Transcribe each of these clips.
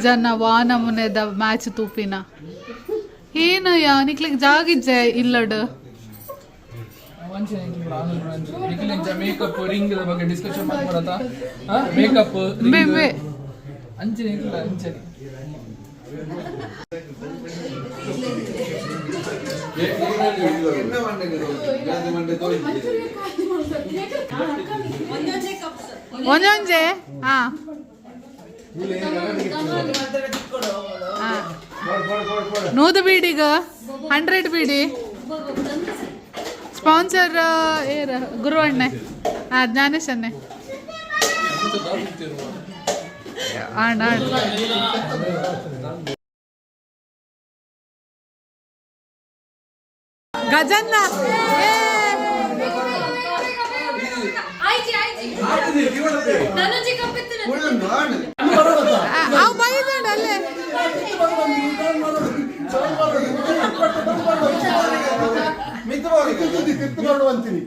ಜನ ವಾನಮುನೆದ ಮ್ಯಾಚ್ ತೂಪಿನ ಏನಯ್ಯ ನಿಕ್ಲಿಗೆ ಜಾಗಿಜ್ಜೆ ಇಲ್ಲಡ್ ಮೇಕಪ್ ರಿಂಗ್ ಬಗ್ಗೆ ಡಿಸ್ಕಷನ್ ಮಾಡ್ಕೊಡತಾ ಮೇಕಪ್ ಬೇಬೆ ಅಂಚನೆ ಇಲ್ಲ ಅಂಚನೆ ಒಂದೊಂಜೆ ಹಾ ನೂದು ಬೀಡಿಗ 100 ಬೀಡಿ ಸ್ಪಾನ್ಸರ್ ಏರ ಗುರು ಅಣ್ಣೆ ಜ್ಞಾನೇಶ್ ಅಣ್ಣೆ ಅಣ್ಣ ಗಜನ್ನ ಅವ್ ಬೈದಾಡ ಅಲ್ಲೇ ಅಂತೀನಿ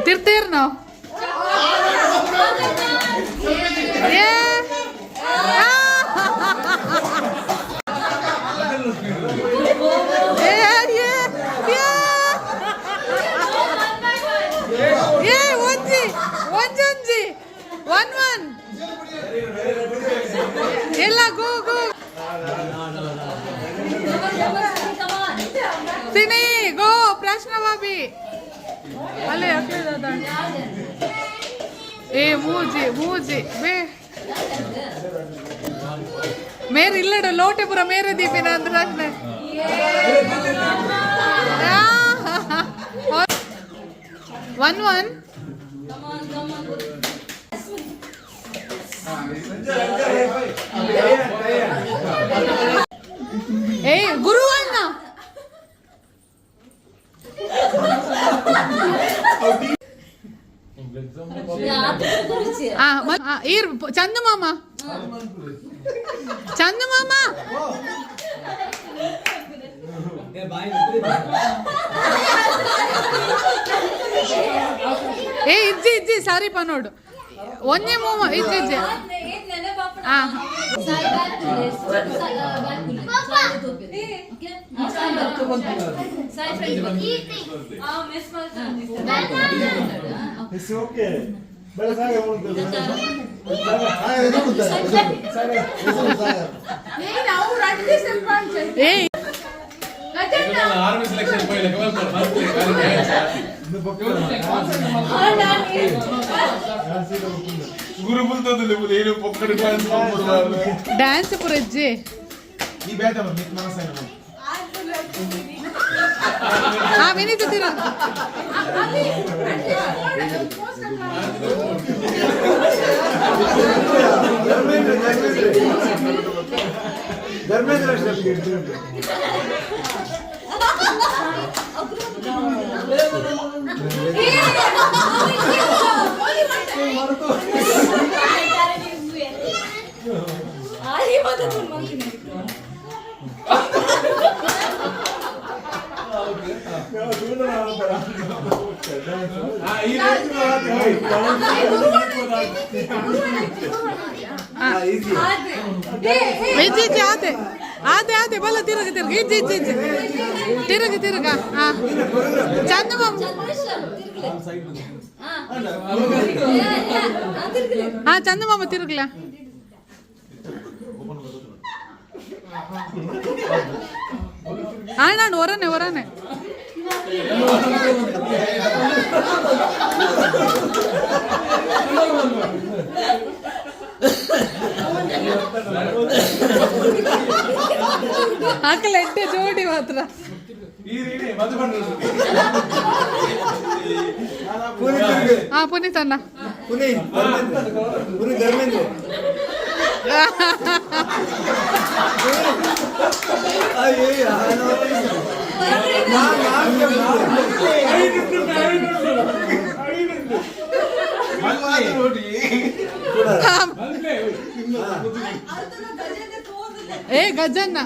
ತಿರ್ತೀರ್ ನಾವು ಒಂಜೊಂಜಿ ಒನ್ ಎಲ್ಲ ಗೋ ಗೋ ತಿನಿ ಗೋ ಪ್ರಶ್ನ ಬಾಬಿ ಅಲ್ಲೇ ಏ ಮೂಜಿ ಬೇ ಮೇರ್ ಇಲ್ಲಡ ಲೋಟೆ ಪುರ ಮೇರೆ ದೀಪಿನ ಅಂದ್ರೆ 1-1 ಏಯ್ ಗುರು ಅಣ್ಣ ಈರ್ ಚಂದು ಮಾಮ ಚಂದು ಮಾಮ ಏ ಇಜ್ಜಿ ಇಜ್ಜಿ ಸಾರಿಪ ನೋಡು ಒಂದೇ ಮೂವ ಇಜ್ಜಿ ಇಜ್ಜಿ ಡ್ಯಾನ್ಸ್ ಪುರಜ್ಜಿ ವಿನೀತ ತಿರ ಆತೆ ಆತೆ ಆತೆ ಬಲ್ಲ ತಿರುಗ ತಿರುಗ ಇಜ್ಜಿ ಇಜ್ಜಿ ಇಜ್ಜಿ ತಿರುಗ ತಿರುಗ ಚಂದ ಚಂದ ಮಾಮ ತಿರುಗ್ಲ ನಾನು ಹೊರನೆ ಹೊರನೆ ಹಾಕಲ್ಲ ಎಟ್ಟೆ ಜೋಡಿ ಮಾತ್ರ ಪುನೀತ್ ಅಣ್ಣ ಏ ಗಜನ್ನ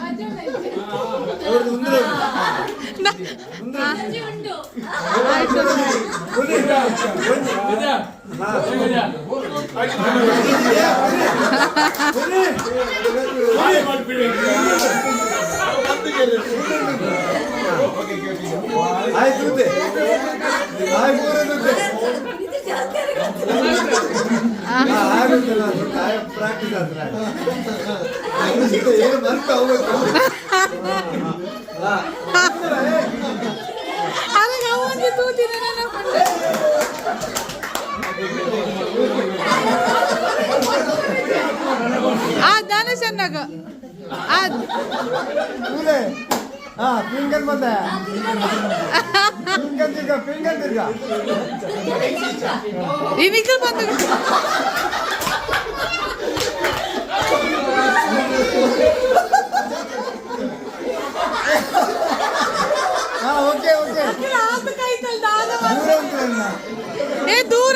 ಪ್ರಾಕ್ಟೀಸ್ ದಾನೇಶನ್ನಾಗ ಫಿಂಗರ್ ಬಂದ ಫಿಂಗರ್ ತಿರ್ಗ ಈ ನಿಖಿಲ್ ಬಂದ ಓಕೆ ಓಕೆ ಏ ದೂರ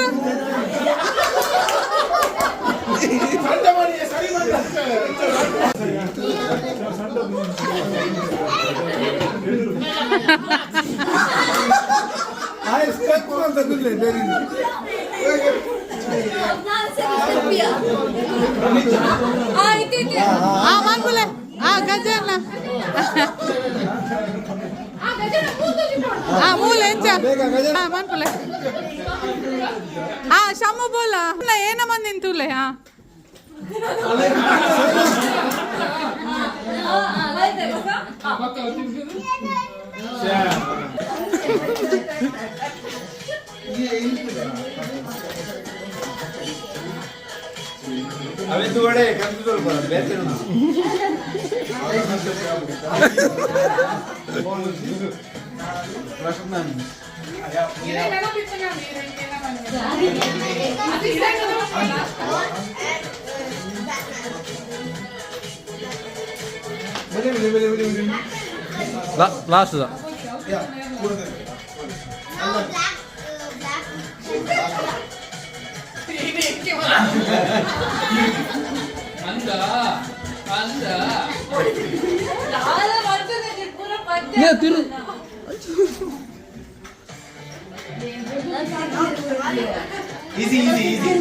ಮಾಡ್ಕೊಲೆ ಗಜನ್ನ ಮೂಲ ಎಂಚ ಮಾಡ್ಕೊಲೆ ಶಮ್ಮ ಬೋಲ ಏನ ಮಂದಿನ ತೂಲೆ अभी तू बड़े कंप्यूटर पर बैठे ना प्रश्न लास्ट Yeah. ಅಂದ ಅಂದ ತಿರು ಈಸಿ ಈಸಿ ಈಸಿ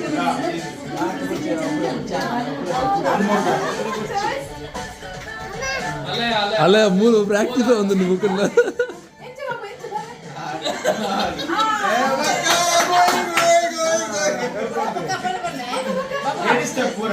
ಅಲ್ಲ ಮೂರು ಪ್ರಾಕ್ಟೀಸ್ ಒಂದು ನೀವು ಸ್ಟೆಪ್ ಪೂರ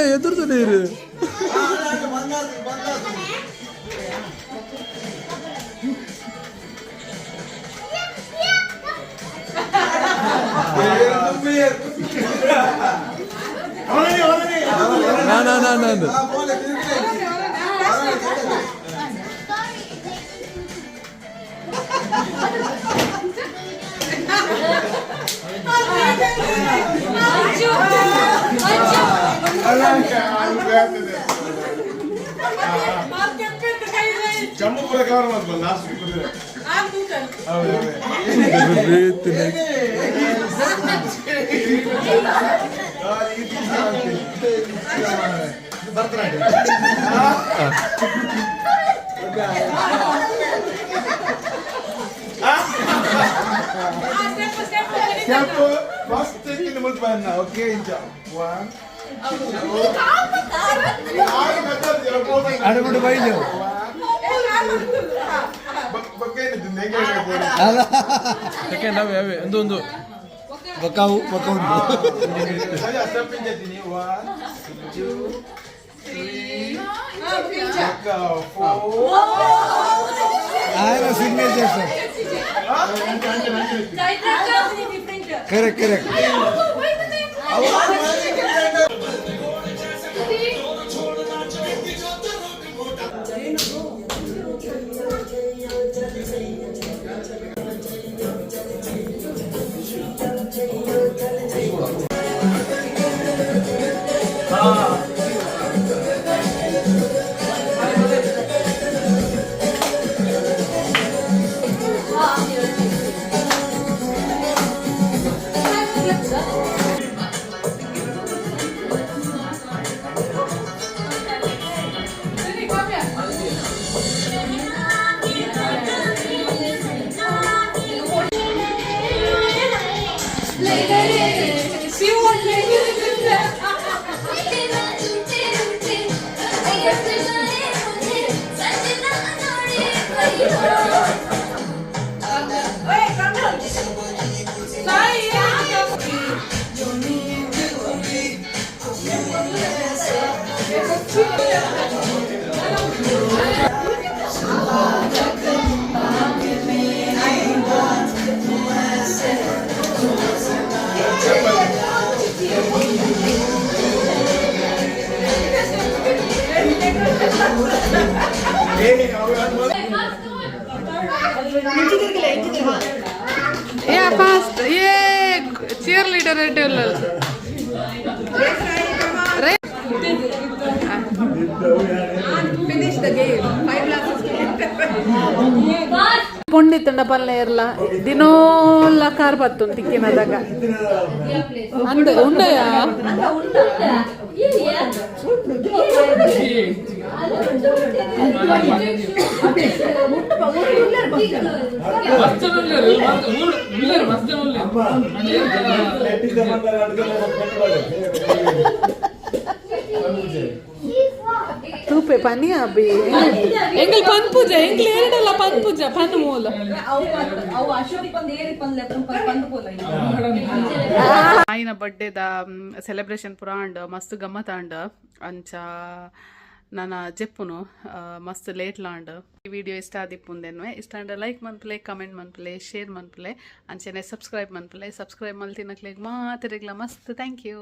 ಎದುರ್ತಾನೆ ಇರು ನಾನು ಜಮ್ಮು ಪುರ ಕವರ್ ಮಾಡ್ಬೋದು ಲಾಸ್ಟ್ ಫಸ್ಟ್ ಓಕೆ ಅಡುಬಿಡು ಬೈದು ಒಂದು ಬಕಾವು ಬಕೌಂಟು ఆయన signature sir correct correct Yeah, fast. Yeah, cheerleader at finish the game. 5 lakhs. ಪುಂಡಿತ್ತಂಡ ಪಲ್ಲೆ ಇರ್ಲ ದಿನೋಲ್ಲ ಕಾರ್ ಬತ್ತು ತಿಕ್ಕಿನದಾಗ ಅಂದ ಉಂಡಯ ರೂಪೆ ಪನಿ ಅಬ್ಬಿ ಎಂಗಲ್ ಪನ್ ಪೂಜೆ ಎಂಗ್ಲ ಏರಡಲ್ಲ ಪನ್ ಪೂಜೆ ಪನ್ ಮೂಲ ಆಯ್ನ ಬರ್ಡೇದ ಸೆಲೆಬ್ರೇಷನ್ ಪುರ ಅಂಡ್ ಮಸ್ತ್ ಗಮ್ಮತ್ ಅಂಡ್ ಅಂಚ ನಾನು ಜೆಪ್ಪುನು ಮಸ್ತ್ ಲೇಟ್ ಲಾಂಡ್ ಈ ವಿಡಿಯೋ ಇಷ್ಟ ಆದಿಪ್ಪುಂದೇನು ಇಷ್ಟ ಅಂದ್ರೆ ಲೈಕ್ ಮನ್ಪಲೆ ಕಮೆಂಟ್ ಮನ್ಪಲೆ ಶೇರ್ ಮನ್ಪಲೆ ಅಂಚೆನೆ ಸಬ್ಸ್ಕ್ರೈಬ್ ಮನ್ಪಲೆ ಸಬ್ಸ್ಕ್ರೈಬ್ ಮಲ್ತಿನಕ್ಲೆಗ್ ಮಾತಿರಗ್ಲ ಮಸ್ತ್ ಥ್ಯಾಂಕ್ ಯು.